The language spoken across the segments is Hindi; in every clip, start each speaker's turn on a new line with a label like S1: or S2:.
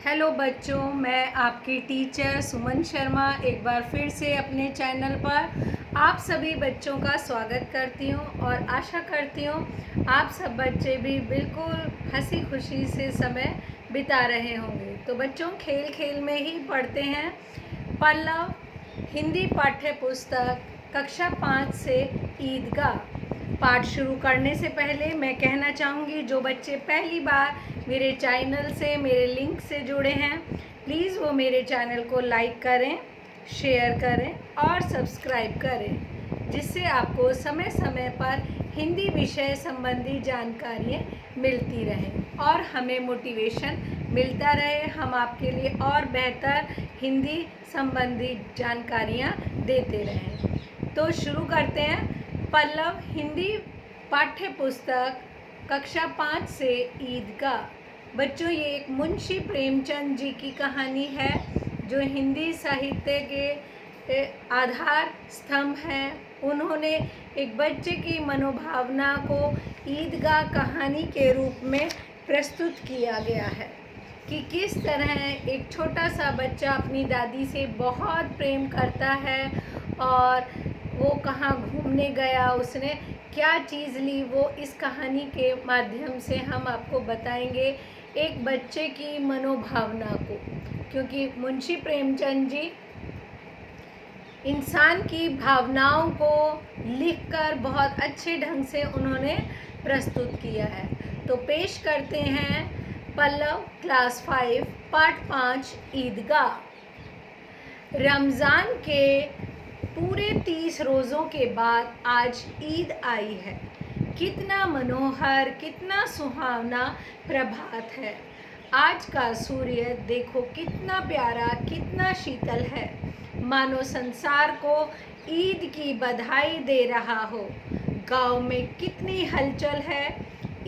S1: हेलो बच्चों, मैं आपकी टीचर सुमन शर्मा एक बार फिर से अपने चैनल पर आप सभी बच्चों का स्वागत करती हूँ और आशा करती हूँ आप सब बच्चे भी बिल्कुल हंसी खुशी से समय बिता रहे होंगे। तो बच्चों, खेल खेल में ही पढ़ते हैं पल्लव हिंदी पाठ्य पुस्तक कक्षा 5 से ईदगाह। पाठ शुरू करने से पहले मैं कहना चाहूँगी, जो बच्चे पहली बार मेरे चैनल से मेरे लिंक से जुड़े हैं, प्लीज़ वो मेरे चैनल को लाइक करें, शेयर करें और सब्सक्राइब करें, जिससे आपको समय समय पर हिंदी विषय संबंधी जानकारियाँ मिलती रहें और हमें मोटिवेशन मिलता रहे, हम आपके लिए और बेहतर हिंदी संबंधी जानकारियाँ देते रहें। तो शुरू करते हैं। पल्लव हिंदी पाठ्य पुस्तक कक्षा 5 से ईदगाह। बच्चों, ये एक मुंशी प्रेमचंद जी की कहानी है जो हिंदी साहित्य के आधार स्तंभ हैं। उन्होंने एक बच्चे की मनोभावना को ईदगाह कहानी के रूप में प्रस्तुत किया गया है कि किस तरह एक छोटा सा बच्चा अपनी दादी से बहुत प्रेम करता है और वो कहाँ घूमने गया, उसने क्या चीज़ ली, वो इस कहानी के माध्यम से हम आपको बताएंगे एक बच्चे की मनोभावना को, क्योंकि मुंशी प्रेमचंद जी इंसान की भावनाओं को लिखकर बहुत अच्छे ढंग से उन्होंने प्रस्तुत किया है। तो पेश करते हैं पल्लव क्लास 5 पाठ 5 ईदगाह। रमज़ान के पूरे 30 रोज़ों के बाद आज ईद आई है। कितना मनोहर, कितना सुहावना प्रभात है। आज का सूर्य देखो कितना प्यारा, कितना शीतल है, मानो संसार को ईद की बधाई दे रहा हो। गांव में कितनी हलचल है,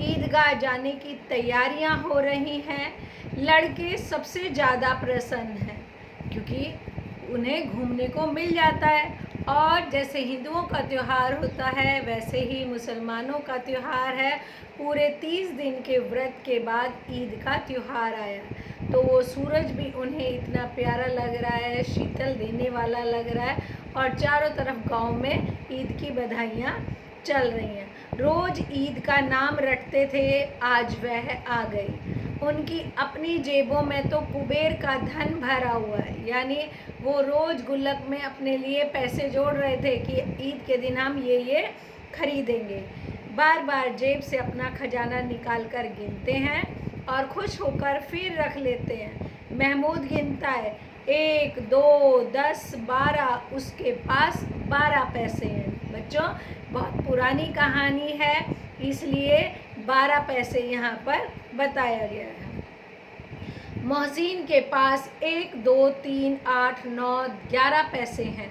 S1: ईदगाह जाने की तैयारियां हो रही हैं। लड़के सबसे ज़्यादा प्रसन्न हैं क्योंकि उन्हें घूमने को मिल जाता है। और जैसे हिंदुओं का त्यौहार होता है, वैसे ही मुसलमानों का त्यौहार है। पूरे 30 दिन के व्रत के बाद ईद का त्यौहार आया, तो वो सूरज भी उन्हें इतना प्यारा लग रहा है, शीतल देने वाला लग रहा है और चारों तरफ गांव में ईद की बधाइयाँ चल रही हैं। रोज़ ईद का नाम रटते थे, आज वह आ गई। उनकी अपनी जेबों में तो कुबेर का धन भरा हुआ है, यानी वो रोज़ गुल्लक में अपने लिए पैसे जोड़ रहे थे कि ईद के दिन हम ये खरीदेंगे। बार बार जेब से अपना खजाना निकाल कर गिनते हैं और खुश होकर फिर रख लेते हैं। महमूद गिनता है, 1 2 10 12, उसके पास 12 पैसे हैं। बच्चों, बहुत पुरानी कहानी है, इसलिए 12 पैसे यहाँ पर बताया गया है। मोहसिन के पास 1 2 3 8 9 11 पैसे हैं।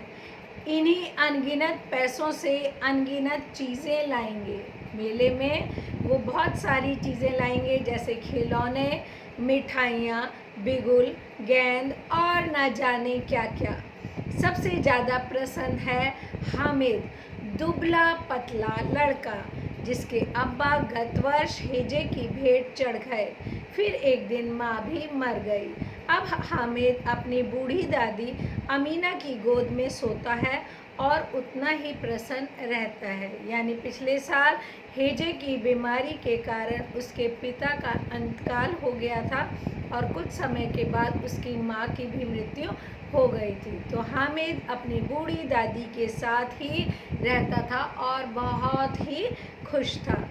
S1: इन्हीं अनगिनत पैसों से अनगिनत चीज़ें लाएंगे। मेले में वो बहुत सारी चीज़ें लाएंगे, जैसे खिलौने, मिठाइयाँ, बिगुल, गेंद और न जाने क्या क्या। सबसे ज़्यादा प्रसन्न है हामिद, दुबला पतला लड़का, जिसके अब्बा गत वर्ष हेजे की भेंट चढ़ गए। फिर एक दिन माँ भी मर गई। अब हामिद अपनी बूढ़ी दादी अमीना की गोद में सोता है और उतना ही प्रसन्न रहता है। यानी पिछले साल हेजे की बीमारी के कारण उसके पिता का अंतकाल हो गया था और कुछ समय के बाद उसकी माँ की भी मृत्यु हो गई थी। तो हामिद अपनी बूढ़ी दादी के साथ ही रहता था और बहुत ही खुश था।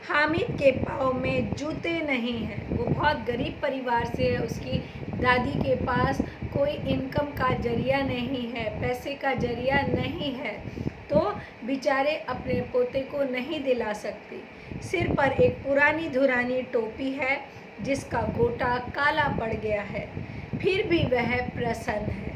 S1: हामिद के पाँव में जूते नहीं हैं, वो बहुत गरीब परिवार से है। उसकी दादी के पास कोई इनकम का जरिया नहीं है, पैसे का जरिया नहीं है, तो बेचारे अपने पोते को नहीं दिला सकती। सिर पर एक पुरानी धुरानी टोपी है जिसका गोटा काला पड़ गया है, फिर भी वह प्रसन्न है।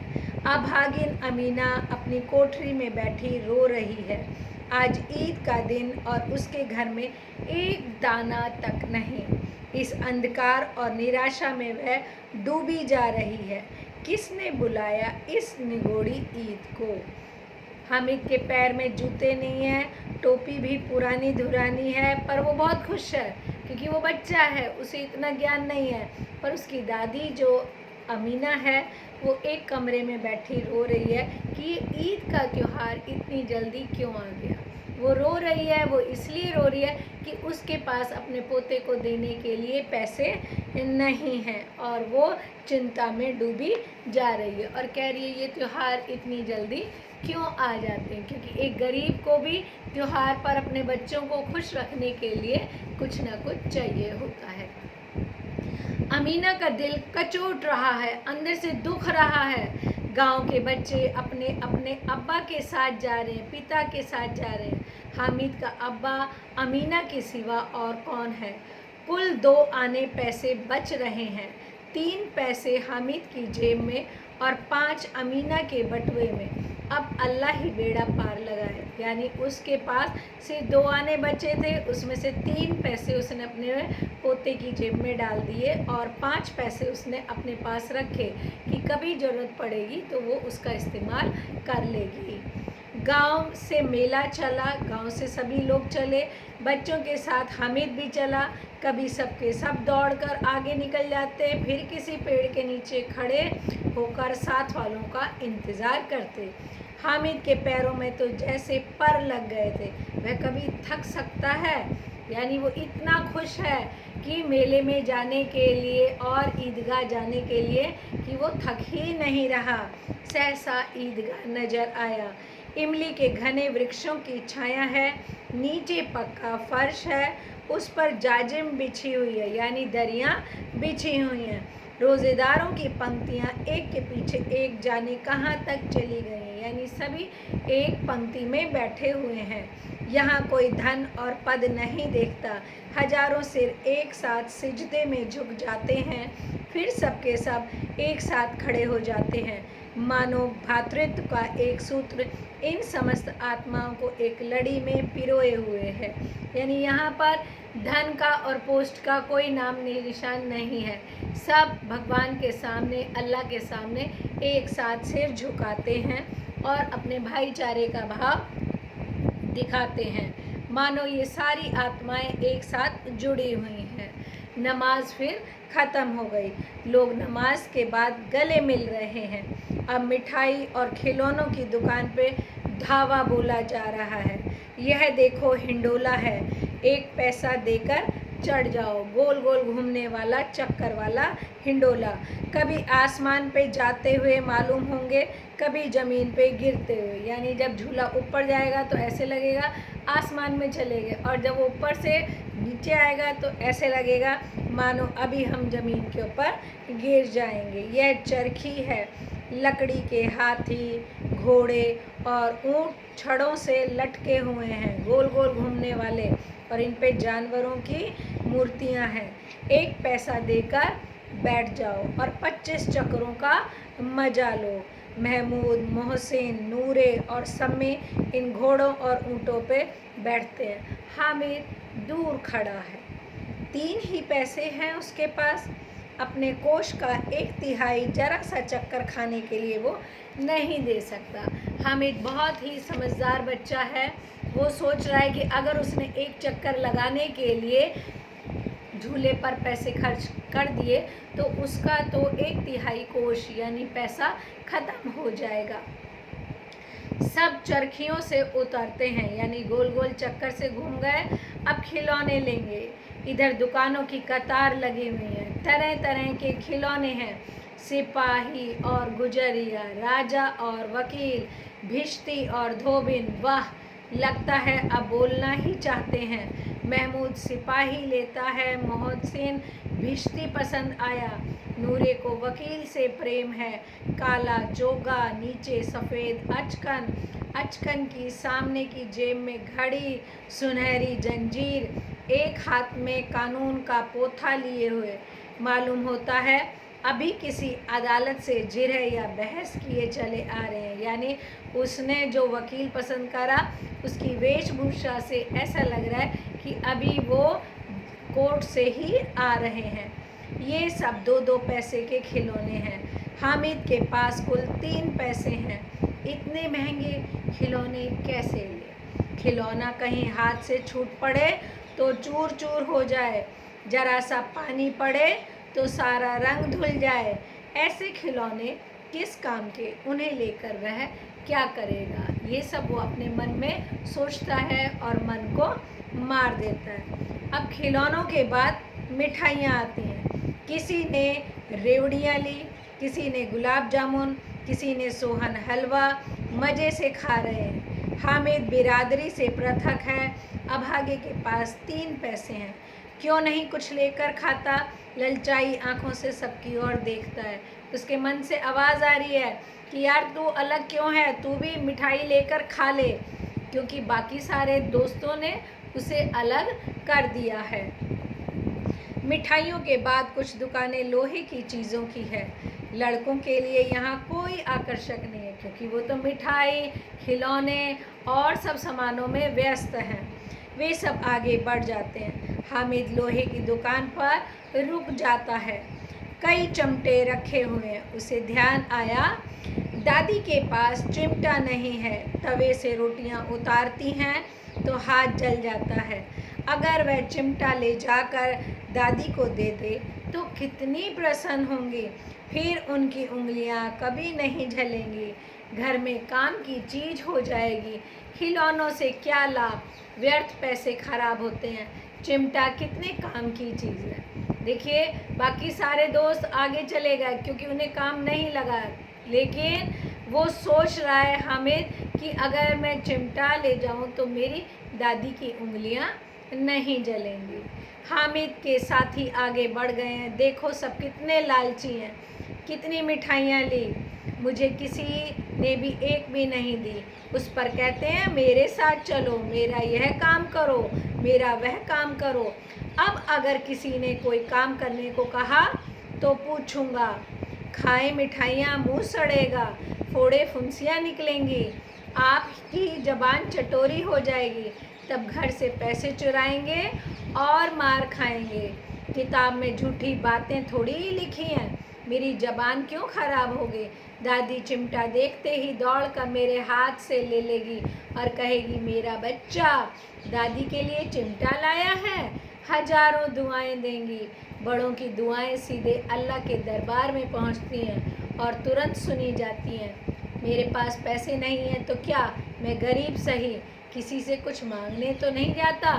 S1: अभागिन अमीना अपनी कोठरी में बैठी रो रही है। आज ईद का दिन और उसके घर में एक दाना तक नहीं। इस अंधकार और निराशा में वह डूबी जा रही है। किसने बुलाया इस निगोड़ी ईद को? हामिद के पैर में जूते नहीं हैं, टोपी भी पुरानी धुरानी है, पर वो बहुत खुश है क्योंकि वो बच्चा है, उसे इतना ज्ञान नहीं है। पर उसकी दादी जो अमीना है वो एक कमरे में बैठी रो रही है कि ये ईद का त्यौहार इतनी जल्दी क्यों आ गया। वो रो रही है, वो इसलिए रो रही है कि उसके पास अपने पोते को देने के लिए पैसे नहीं हैं और वो चिंता में डूबी जा रही है और कह रही है ये त्यौहार इतनी जल्दी क्यों आ जाते हैं, क्योंकि एक गरीब को भी त्यौहार पर अपने बच्चों को खुश रखने के लिए कुछ ना कुछ चाहिए होता है। अमीना का दिल कचोट रहा है, अंदर से दुख रहा है। गांव के बच्चे अपने अपने अब्बा के साथ जा रहे हैं, पिता के साथ जा रहे हैं। हामिद का अब्बा अमीना के सिवा और कौन है। कुल 2 आने पैसे बच रहे हैं। 3 पैसे हामिद की जेब में और 5 अमीना के बटुए में। अब अल्लाह ही बेड़ा पार लगाए, यानी उसके पास से 2 आने बचे थे, उसमें से 3 पैसे उसने अपने पोते की जेब में डाल दिए और 5 पैसे उसने अपने पास रखे कि कभी ज़रूरत पड़ेगी तो वो उसका इस्तेमाल कर लेगी। गांव से मेला चला, गांव से सभी लोग चले, बच्चों के साथ हामिद भी चला। कभी सबके सब दौड़कर आगे निकल जाते, फिर किसी पेड़ के नीचे खड़े होकर साथ वालों का इंतज़ार करते। हामिद के पैरों में तो जैसे पर लग गए थे। वह कभी थक सकता है, यानी वो इतना खुश है कि मेले में जाने के लिए और ईदगाह जाने के लिए कि वो थक ही नहीं रहा। सहसा ईदगाह नजर आया। इमली के घने वृक्षों की छाया है, नीचे पक्का फर्श है, उस पर जाजिम बिछी हुई है, यानी दरियां बिछी हुई हैं। रोज़ेदारों की पंक्तियां एक के पीछे एक जाने कहाँ तक चली गई हैं, यानी सभी एक पंक्ति में बैठे हुए हैं। यहाँ कोई धन और पद नहीं देखता। हजारों सिर एक साथ सिजदे में झुक जाते हैं, फिर सबके सब एक साथ खड़े हो जाते हैं। मानो भातृत्व का एक सूत्र इन समस्त आत्माओं को एक लड़ी में पिरोए हुए है। यानी यहाँ पर धन का और पोस्ट का कोई नाम निशान नहीं है। सब भगवान के सामने, अल्लाह के सामने एक साथ सिर झुकाते हैं और अपने भाईचारे का भाव दिखाते हैं। मानो ये सारी आत्माएं एक साथ जुड़ी हुई हैं। नमाज फिर ख़त्म हो गई। लोग नमाज के बाद गले मिल रहे हैं। अब मिठाई और खिलौनों की दुकान पे धावा बोला जा रहा है। यह देखो हिंडोला है, 1 पैसा देकर चढ़ जाओ। गोल गोल घूमने वाला चक्कर वाला हिंडोला। कभी आसमान पे जाते हुए मालूम होंगे, कभी ज़मीन पे गिरते हुए। यानी जब झूला ऊपर जाएगा तो ऐसे लगेगा आसमान में चले गए, और जब ऊपर से नीचे आएगा तो ऐसे लगेगा मानो अभी हम ज़मीन के ऊपर गिर जाएंगे। यह चरखी है। लकड़ी के हाथी, घोड़े और ऊँट छड़ों से लटके हुए हैं, गोल गोल घूमने वाले, और इन पे जानवरों की मूर्तियां हैं। 1 पैसा देकर बैठ जाओ और 25 चक्रों का मजा लो। महमूद, मोहसिन, नूरे और सम्मी इन घोड़ों और ऊँटों पे बैठते हैं। हामिद दूर खड़ा है, 3 ही पैसे हैं उसके पास। अपने कोष का 1/3 जरा सा चक्कर खाने के लिए वो नहीं दे सकता। हामिद बहुत ही समझदार बच्चा है। वो सोच रहा है कि अगर उसने 1 चक्कर लगाने के लिए झूले पर पैसे खर्च कर दिए तो उसका तो 1/3 कोष यानी पैसा ख़त्म हो जाएगा। सब चरखियों से उतरते हैं, यानी गोल गोल चक्कर से घूम गए, अब खिलौने लेंगे। इधर दुकानों की कतार लगी हुई है, तरह तरह के खिलौने हैं। सिपाही और गुजरिया, राजा और वकील, भिश्ती और धोबिन। वाह, लगता है अब बोलना ही चाहते हैं। महमूद सिपाही लेता है, मोहसिन भिश्ती पसंद आया, नूरे को वकील से प्रेम है। काला चोगा, नीचे सफ़ेद अचकन, अचकन की सामने की जेब में घड़ी, सुनहरी जंजीर, एक हाथ में कानून का पोथा लिए हुए। मालूम होता है अभी किसी अदालत से जिरह या बहस किए चले आ रहे हैं। यानी उसने जो वकील पसंद करा उसकी वेशभूषा से ऐसा लग रहा है कि अभी वो कोर्ट से ही आ रहे हैं। ये सब 2-2 पैसे के खिलौने हैं। हामिद के पास कुल 3 पैसे हैं। इतने महंगे खिलौने कैसे ले? खिलौना कहीं हाथ से छूट पड़े तो चूर चूर हो जाए, जरा सा पानी पड़े तो सारा रंग धुल जाए। ऐसे खिलौने किस काम के, उन्हें लेकर वह क्या करेगा। ये सब वो अपने मन में सोचता है और मन को मार देता है। अब खिलौनों के बाद मिठाइयाँ आती हैं। किसी ने रेवड़ियाँ ली, किसी ने गुलाब जामुन, किसी ने सोहन हलवा, मज़े से खा रहे हैं। हामिद बिरादरी से पृथक है। अभागे के पास 3 पैसे हैं, क्यों नहीं कुछ लेकर खाता। ललचाई आंखों से सबकी ओर देखता है। उसके मन से आवाज़ आ रही है कि यार तू अलग क्यों है, तू भी मिठाई लेकर खा ले, क्योंकि बाकी सारे दोस्तों ने उसे अलग कर दिया है। मिठाइयों के बाद कुछ दुकानें लोहे की चीज़ों की है। लड़कों के लिए यहाँ कोई आकर्षक नहीं है, क्योंकि वो तो मिठाई, खिलौने और सब सामानों में व्यस्त हैं। वे सब आगे बढ़ जाते हैं। हामिद लोहे की दुकान पर रुक जाता है। कई चिमटे रखे हुए हैं। उसे ध्यान आया, दादी के पास चिमटा नहीं है। तवे से रोटियां उतारती हैं तो हाथ जल जाता है। अगर वह चिमटा ले जाकर दादी को दे दे तो कितनी प्रसन्न होंगी। फिर उनकी उंगलियां कभी नहीं जलेंगी। घर में काम की चीज़ हो जाएगी। खिलौनों से क्या लाभ, व्यर्थ पैसे खराब होते हैं। चिमटा कितने काम की चीज़ है। देखिए बाकी सारे दोस्त आगे चले गए क्योंकि उन्हें काम नहीं लगा, लेकिन वो सोच रहा है हामिद कि अगर मैं चिमटा ले जाऊं तो मेरी दादी की उंगलियां नहीं जलेंगी। हामिद के साथी आगे बढ़ गए हैं। देखो सब कितने लालची हैं, कितनी मिठाइयाँ ली, मुझे किसी ने भी एक भी नहीं दी। उस पर कहते हैं मेरे साथ चलो, मेरा यह काम करो, मेरा वह काम करो। अब अगर किसी ने कोई काम करने को कहा तो पूछूंगा, खाए मिठाइयाँ मुँह सड़ेगा, फोड़े फुंसियाँ निकलेंगी, आपकी ज़बान चटोरी हो जाएगी। तब घर से पैसे चुराएंगे और मार खाएंगे। किताब में झूठी बातें थोड़ी ही लिखी हैं, मेरी ज़बान क्यों ख़राब हो गई। दादी चिमटा देखते ही दौड़कर मेरे हाथ से ले लेगी और कहेगी मेरा बच्चा दादी के लिए चिमटा लाया है। हजारों दुआएं देंगी। बड़ों की दुआएं सीधे अल्लाह के दरबार में पहुंचती हैं और तुरंत सुनी जाती हैं। मेरे पास पैसे नहीं हैं तो क्या, मैं गरीब सही, किसी से कुछ मांगने तो नहीं जाता।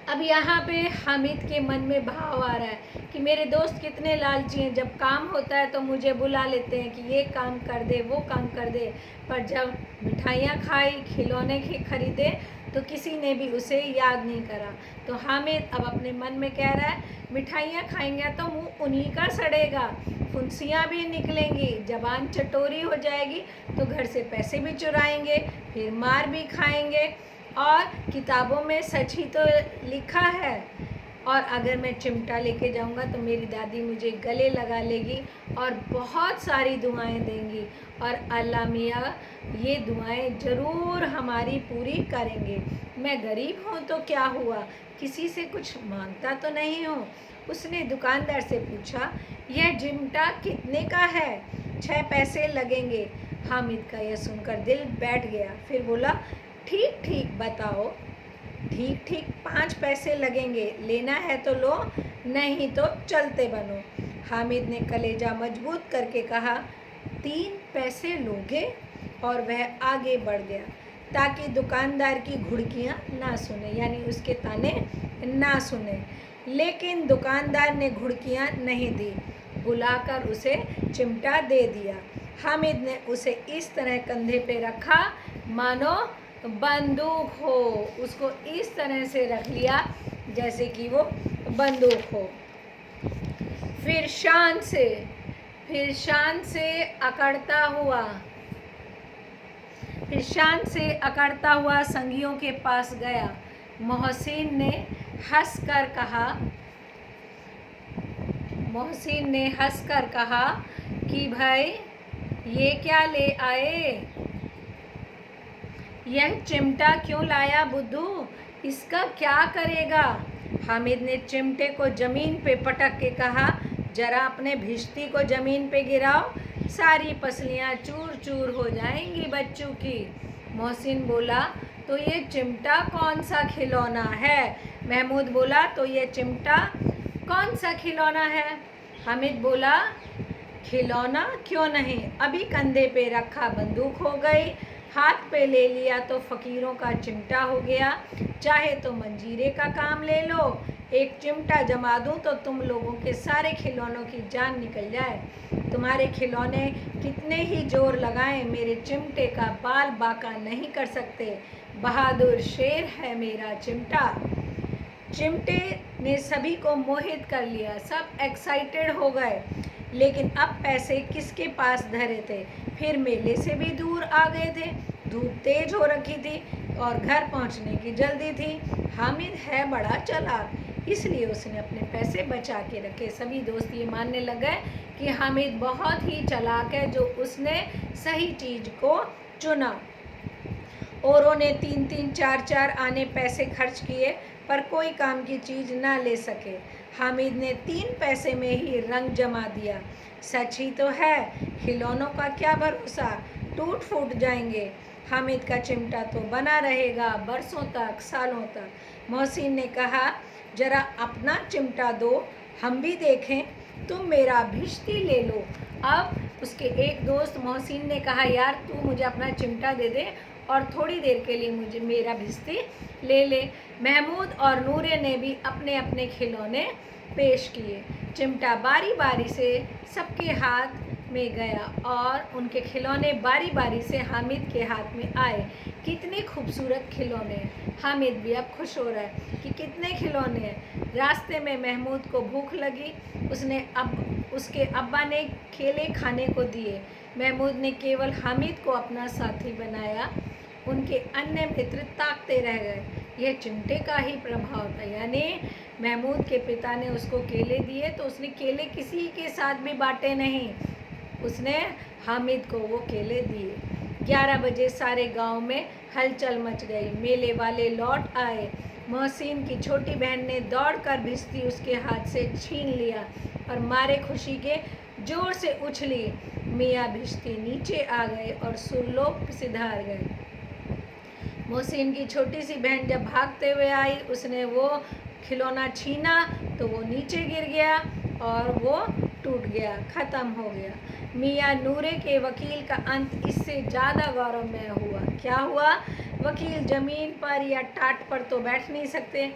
S1: अब यहाँ पे हामिद के मन में भाव आ रहा है कि मेरे दोस्त कितने लालची हैं। जब काम होता है तो मुझे बुला लेते हैं कि ये काम कर दे, वो काम कर दे, पर जब मिठाइयाँ खाई, खिलौने खरीदे तो किसी ने भी उसे याद नहीं करा। तो हामिद अब अपने मन में कह रहा है मिठाइयाँ खाएंगे तो मुँह उन्हीं का सड़ेगा, फुंसियाँ भी निकलेंगी, ज़बान चटोरी हो जाएगी, तो घर से पैसे भी चुराएंगे, फिर मार भी खाएंगे। और किताबों में सच ही तो लिखा है। और अगर मैं चिमटा लेके जाऊंगा तो मेरी दादी मुझे गले लगा लेगी और बहुत सारी दुआएं देंगी, और अल्लाह मियाँ ये दुआएं ज़रूर हमारी पूरी करेंगे। मैं गरीब हूँ तो क्या हुआ, किसी से कुछ मांगता तो नहीं हूँ। उसने दुकानदार से पूछा यह चिमटा कितने का है। 6 पैसे लगेंगे। हामिद का यह सुनकर दिल बैठ गया। फिर बोला ठीक ठीक बताओ। ठीक ठीक 5 पैसे लगेंगे, लेना है तो लो, नहीं तो चलते बनो। हामिद ने कलेजा मजबूत करके कहा 3 पैसे लोगे, और वह आगे बढ़ गया ताकि दुकानदार की घुड़कियाँ ना सुने, यानी उसके ताने ना सुने। लेकिन दुकानदार ने घुड़कियाँ नहीं दी, बुलाकर उसे चिमटा दे दिया। हामिद ने उसे इस तरह कंधे पे रखा मानो बंदूक हो। उसको इस तरह से रख लिया जैसे कि वो बंदूक हो। फिर शान से अकड़ता हुआ संगियों के पास गया। मोहसिन ने हंसकर कहा कि भाई ये क्या ले आए, यह चिमटा क्यों लाया बुद्धू, इसका क्या करेगा। हामिद ने चिमटे को ज़मीन पे पटक के कहा जरा अपने भिश्ती को ज़मीन पे गिराओ, सारी पसलियाँ चूर चूर हो जाएंगी बच्चों की। मोहसिन बोला तो ये चिमटा कौन सा खिलौना है? महमूद बोला, तो ये चिमटा कौन सा खिलौना है? हामिद बोला, खिलौना क्यों नहीं, अभी कंधे पे रखा बंदूक हो गई, हाथ पे ले लिया तो फकीरों का चिमटा हो गया, चाहे तो मंजीरे का काम ले लो, एक चिमटा जमा दूं तो तुम लोगों के सारे खिलौनों की जान निकल जाए। तुम्हारे खिलौने कितने ही जोर लगाएं, मेरे चिमटे का बाल बांका नहीं कर सकते। बहादुर शेर है मेरा चिमटा। चिमटे ने सभी को मोहित कर लिया, सब एक्साइटेड हो गए। लेकिन अब पैसे किसके पास धरे थे? फिर मेले से भी दूर आ गए थे, धूप तेज हो रखी थी और घर पहुंचने की जल्दी थी। हामिद है बड़ा चालाक, इसलिए उसने अपने पैसे बचा के रखे। सभी दोस्त ये मानने लगे कि हामिद बहुत ही चालाक है, जो उसने सही चीज को चुना। औरों ने 3-3, 4-4 आने पैसे खर्च किए, पर कोई काम की चीज ना ले सके। हामिद ने 3 पैसे में ही रंग जमा दिया। सच ही तो है, खिलौनों का क्या भरोसा, टूट फूट जाएंगे। हामिद का चिमटा तो बना रहेगा बरसों तक, सालों तक। मोहसिन ने कहा, जरा अपना चिमटा दो, हम भी देखें। तुम मेरा भिश्ती ले लो। अब उसके एक दोस्त मोहसिन ने कहा, यार तू मुझे अपना चिमटा दे दे और थोड़ी देर के लिए मुझे मेरा भिश्ती ले ले। महमूद और नूरे ने भी अपने अपने खिलौने पेश किए। चिमटा बारी बारी से सबके हाथ में गया और उनके खिलौने बारी बारी से हामिद के हाथ में आए। कितने खूबसूरत खिलौने हैं। हामिद भी अब खुश हो रहा है कि कितने खिलौने हैं। रास्ते में महमूद को भूख लगी, उसके अब्बा ने केले खाने को दिए। महमूद ने केवल हामिद को अपना साथी बनाया, उनके अन्य मित्र ताकते रह गए। यह चिमटे का ही प्रभाव था, यानी महमूद के पिता ने उसको केले दिए तो उसने केले किसी के साथ भी बांटे नहीं, उसने हामिद को वो केले दिए। 11 बजे सारे गांव में हलचल मच गई। मेले वाले लौट आए। मोहसिन की छोटी बहन ने दौड़कर भिश्ती उसके हाथ से छीन लिया और मारे खुशी के जोर से उछली। मियाँ भिश्ती नीचे आ गए और सुरलोक सिधार गए। मोहसिन की छोटी सी बहन जब भागते हुए आई, उसने वो खिलौना छीना तो वो नीचे गिर गया और वो टूट गया, ख़त्म हो गया। मियाँ नूरे के वकील का अंत इससे ज़्यादा गौरवमय हुआ। क्या हुआ? वकील ज़मीन पर या टाट पर तो बैठ नहीं सकते।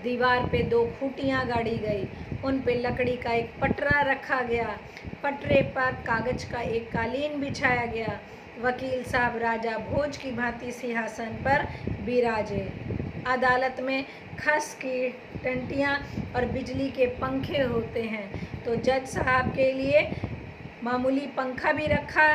S1: दीवार पे 2 खूंटियाँ गाड़ी गई, उन पे लकड़ी का एक पटरा रखा गया, पटरे पर कागज का एक कालीन बिछाया गया। वकील साहब राजा भोज की भांति सिंहासन पर बिराजे। अदालत में खस की टंटियाँ और बिजली के पंखे होते हैं, तो जज साहब के लिए मामूली पंखा भी रखा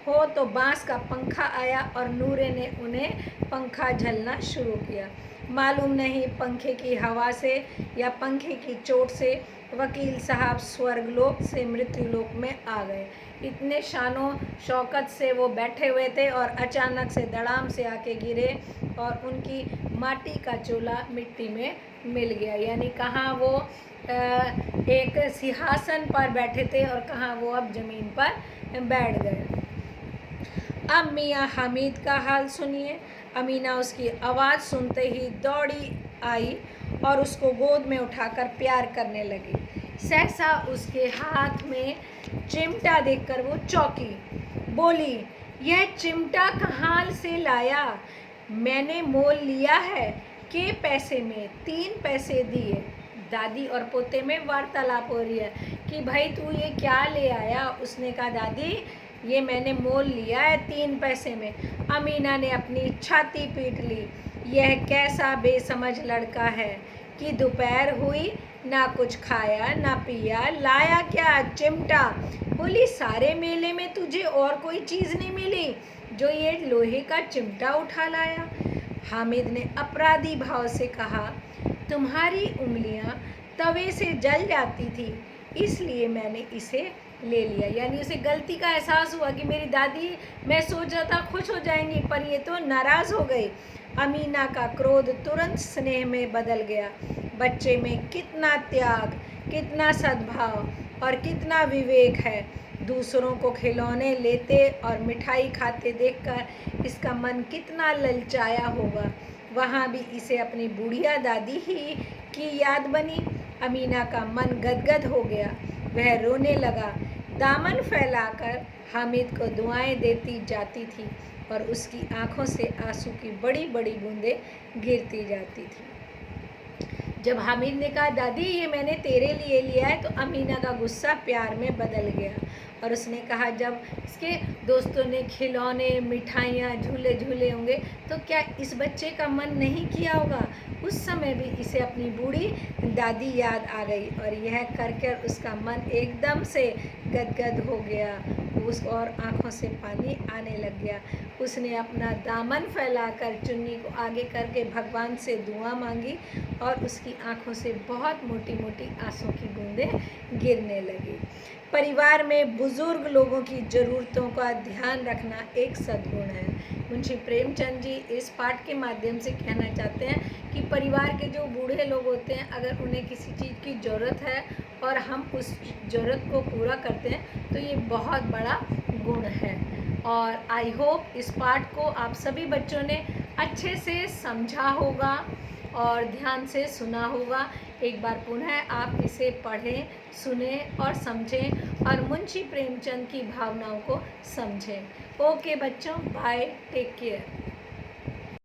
S1: हो तो बांस का पंखा आया और नूरे ने उन्हें पंखा झलना शुरू किया। मालूम नहीं पंखे की हवा से या पंखे की चोट से वकील साहब स्वर्गलोक से मृत्युलोक में आ गए। इतने शानो शौकत से वो बैठे हुए थे और अचानक से धड़ाम से आके गिरे और उनकी माटी का चोला मिट्टी में मिल गया। यानी कहाँ वो एक सिंहासन पर बैठे थे और कहाँ वो अब ज़मीन पर बैठ गए। अब मियाँ हामिद का हाल सुनिए। अमीना उसकी आवाज़ सुनते ही दौड़ी आई और उसको गोद में उठाकर प्यार करने लगी। सहसा उसके हाथ में चिमटा देखकर वो चौंकी। बोली, यह चिमटा कहाँ से लाया? मैंने मोल लिया है के पैसे में? 3 पैसे दिए। दादी और पोते में वार्तालाप हो रही है कि भाई तू ये क्या ले आया? उसने कहा, दादी ये मैंने मोल लिया है 3 पैसे में। अमीना ने अपनी छाती पीट ली। यह कैसा बेसमझ लड़का है कि दोपहर हुई, ना कुछ खाया ना पिया, लाया क्या? चिमटा। बोली, सारे मेले में तुझे और कोई चीज़ नहीं मिली जो ये लोहे का चिमटा उठा लाया? हामिद ने अपराधी भाव से कहा, तुम्हारी उंगलियां तवे से जल जाती थी, इसलिए मैंने इसे ले लिया। यानी उसे गलती का एहसास हुआ कि मेरी दादी, मैं सोच रहा था खुश हो जाएंगी पर ये तो नाराज़ हो गई। अमीना का क्रोध तुरंत स्नेह में बदल गया। बच्चे में कितना त्याग, कितना सद्भाव और कितना विवेक है। दूसरों को खिलौने लेते और मिठाई खाते देखकर इसका मन कितना ललचाया होगा। वहाँ भी इसे अपनी बुढ़िया दादी ही की याद बनी। अमीना का मन गदगद हो गया। वह रोने लगा। दामन फैलाकर हामिद को दुआएं देती जाती थी और उसकी आंखों से आंसू की बड़ी बड़ी बूंदें गिरती जाती थी। जब हामिद ने कहा, दादी ये मैंने तेरे लिए लिया है, तो अमीना का गुस्सा प्यार में बदल गया और उसने कहा, जब इसके दोस्तों ने खिलौने, मिठाइयाँ, झूले झूले होंगे तो क्या इस बच्चे का मन नहीं किया होगा। उस समय भी इसे अपनी बूढ़ी दादी याद आ गई और यह कर कर उसका मन एकदम से गदगद हो गया और आंखों से पानी आने लग गया। उसने अपना दामन फैलाकर चुन्नी को आगे करके भगवान से दुआ मांगी और उसकी आंखों से बहुत मोटी मोटी आंसू की बूंदें गिरने लगी। परिवार में बुजुर्ग लोगों की ज़रूरतों का ध्यान रखना एक सद्गुण है। मुंशी प्रेमचंद जी इस पाठ के माध्यम से कहना चाहते हैं कि परिवार के जो बूढ़े लोग होते हैं, अगर उन्हें किसी चीज़ की ज़रूरत है और हम उस ज़रूरत को पूरा करते हैं तो ये बहुत बड़ा गुण है। और आई होप इस पाठ को आप सभी बच्चों ने अच्छे से समझा होगा और ध्यान से सुना होगा। एक बार पुनः आप इसे पढ़ें, सुने और समझें और मुंशी प्रेमचंद की भावनाओं को समझें। ओके बच्चों, बाय, टेक केयर।